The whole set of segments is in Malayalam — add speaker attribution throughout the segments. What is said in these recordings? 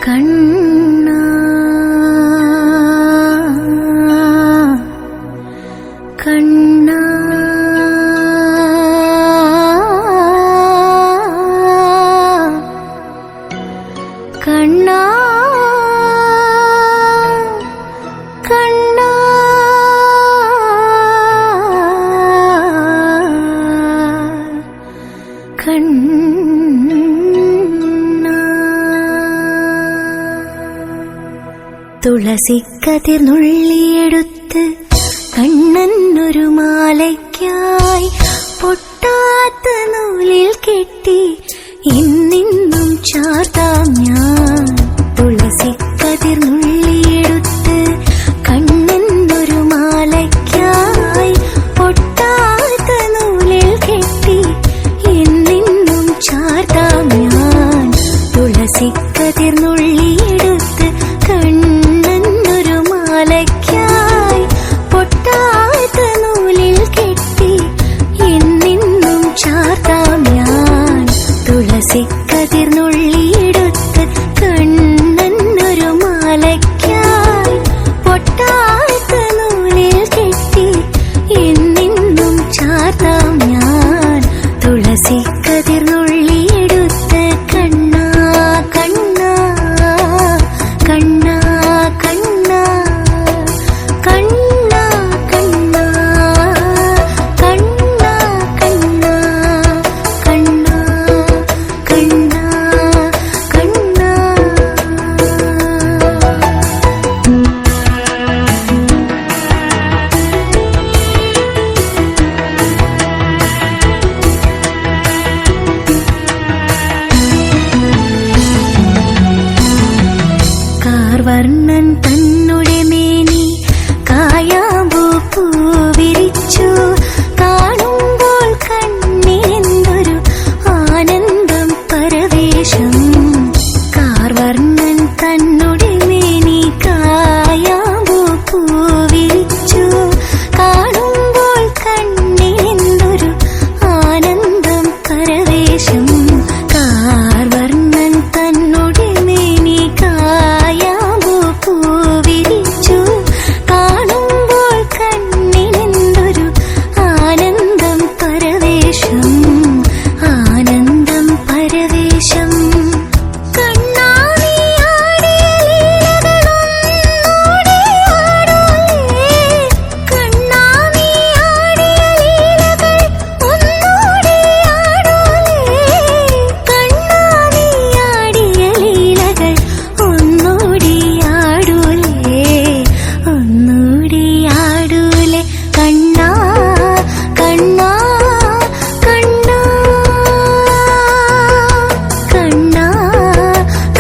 Speaker 1: കണ്ണാ കണ്ണാ കണ്ണാ കണ്ണാ കണ്ണാ തുളസിക്കതിർ നുള്ളിയെടുത്ത് കണ്ണനൊരു മാലയ്ക്കായി പൊട്ടാത്ത നൂലിൽ കെട്ടി ഇന്നിന്നും ചാർത്താം ഞാൻ. തുളസിക്കതിർ നുള്ളിയെടുത്ത് കണ്ണനൊരു മാലയ്ക്കായി പൊട്ടാത്ത നൂലിൽ കെട്ടി ഇന്നിന്നും ചാർത്താം ഞാൻ. തുളസിക്കതിർ നുള്ളിയെടുത്ത് കണ്ണനൊരു മാലയ്ക്കായി പൊട്ടാത്ത നൂലിൽ കെട്ടി എന്നെന്നും ചാർത്താം ഞാൻ. തുളസിക്കതിർ നുള്ളിയെടുത്ത് കണ്ണനൊരു മാലയ്ക്കായി പൊട്ടാത്ത നൂലിൽ കെട്ടി എന്നെന്നും ചാർത്താം ഞാൻ. തുളസിക്കതിർ നുള്ളിയെടുത്ത് കണ്ണാ കണ്ണാ കണ്ണാ കണ്ണാ കണ്ണാ കണ്ണാ കണ്ണാ കണ്ണാ കണ്ണാ കണ്ണാ കണ്ണാ. കാർവർണ്ണൻ തന്നുടെ മേനി കായാമ്പൂ പൂവിരിച്ചു കാണുമ്പോൾ കണ്ണിനെന്തൊരു ആനന്ദം പരവേശം. കാർവർണ്ണൻ തന്നുടെ മേനി കായാമ്പൂ പൂവിരിച്ചു കാണുമ്പോൾ കണ്ണിനെന്തൊരു ആനന്ദം പരവേശം. കാർവർണ്ണൻ തന്നുടെ മേനി കായാമ്പൂ പൂവിരിച്ചു കാണുമ്പോൾ കണ്ണിനെന്തൊരു ആനന്ദം പരവേശം ആനന്ദം പരവേശം. കണ്ണാ നീ ആടിയ ലീലകളൊന്നൂടെ ആടൂലേ. കണ്ണാ നീ ആടിയ ലീലകൾ ഒന്നൂടെ ആടൂലേ. കണ്ണാ നീ ആടിയ ലീലകൾ ഒന്നൂടെ ആടൂലേ ഒന്നൂടെ ആടൂലേ. കണ്ണാ കണ്ണാ കണ്ണാ കണ്ണാ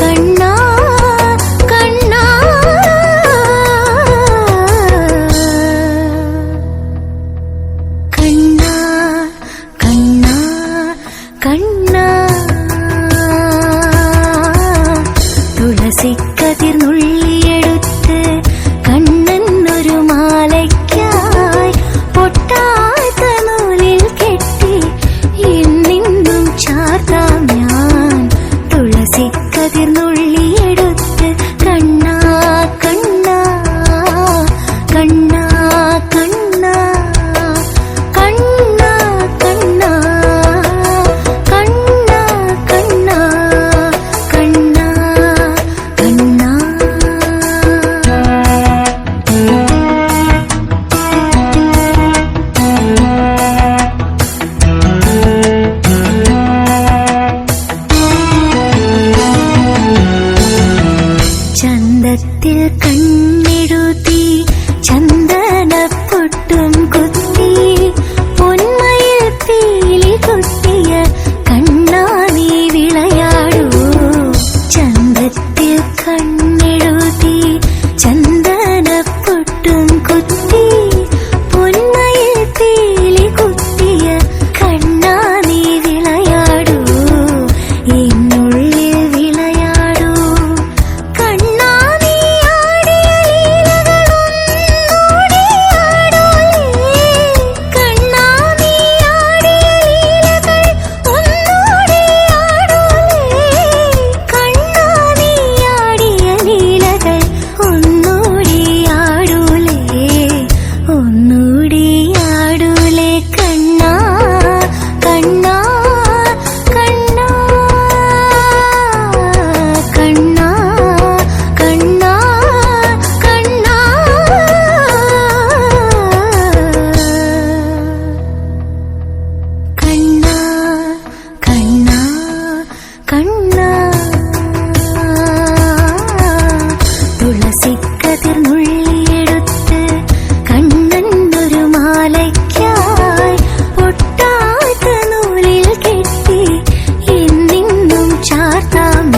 Speaker 1: കണ്ണാ കണ്ണാ. കണ്ണാ കണ്ണാ കണ്ണാ. തുളസിക്കതിർ നുള്ളിയെടുത്ത് കണ്ണനൊരു മാലയ്ക്കായി പൊട്ടാത്ത നൂലിൽ കെട്ടി എന്നെന്നും ചാർത്താം ഞാൻ. തുളസിക്കതിർ നുള്ളിയെടുത്ത് കണ്ണാ കണ്ണാ കണ്ണാ കണ്ണാ കണ്ണാ കണ്ണാ കണ്ണാ കണ്ണാ കണ്ണാ കണ്ണാ. ചന്തത്തിൽ കണ്ണെഴുതി ചന്ദനപ്പൊട്ടും കുത്തി പൊന്മയിൽ പീലി കുത്തിയ കണ്ണാ നീ വിളയാടൂ. ചന്തത്തിൽ കണ്ണെഴുതി ചന്ദനപ്പൊട്ടും കുത്തി പൊന്മയിൽ പീലി കുത്തിയ കണ്ണാ നീ വിളയാടൂ എന്നുള്ളിൽ വിളയാടൂ. കണ്ണാ നീ ആടിയ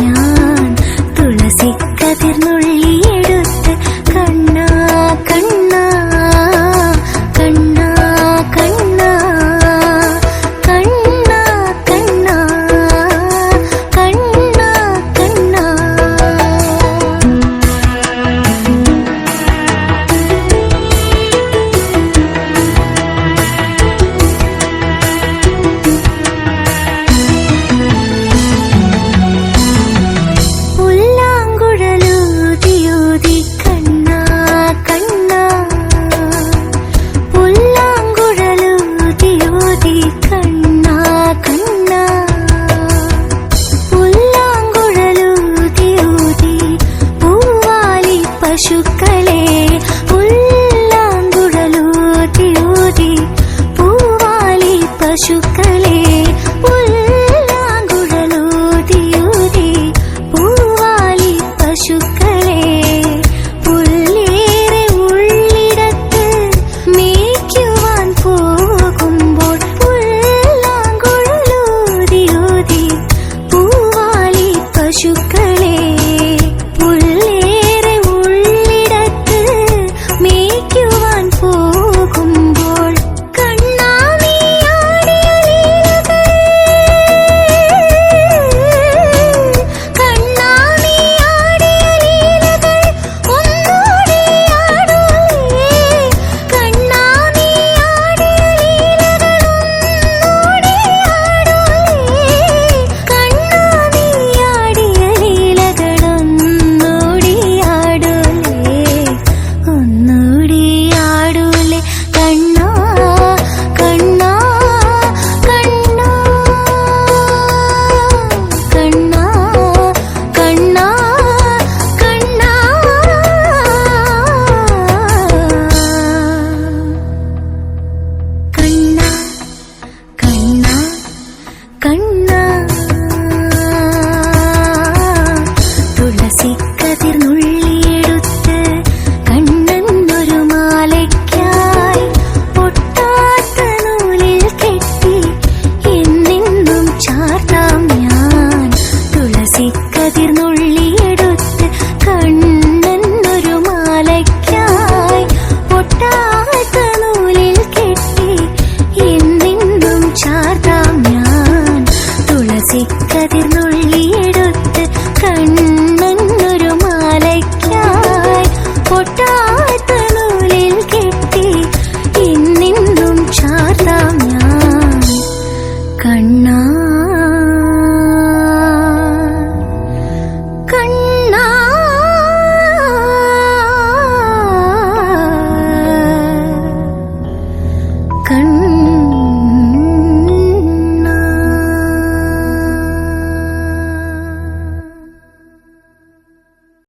Speaker 1: ഞാൻ തുളസിക്കതിർന്നുള്ളിയെടുത്തു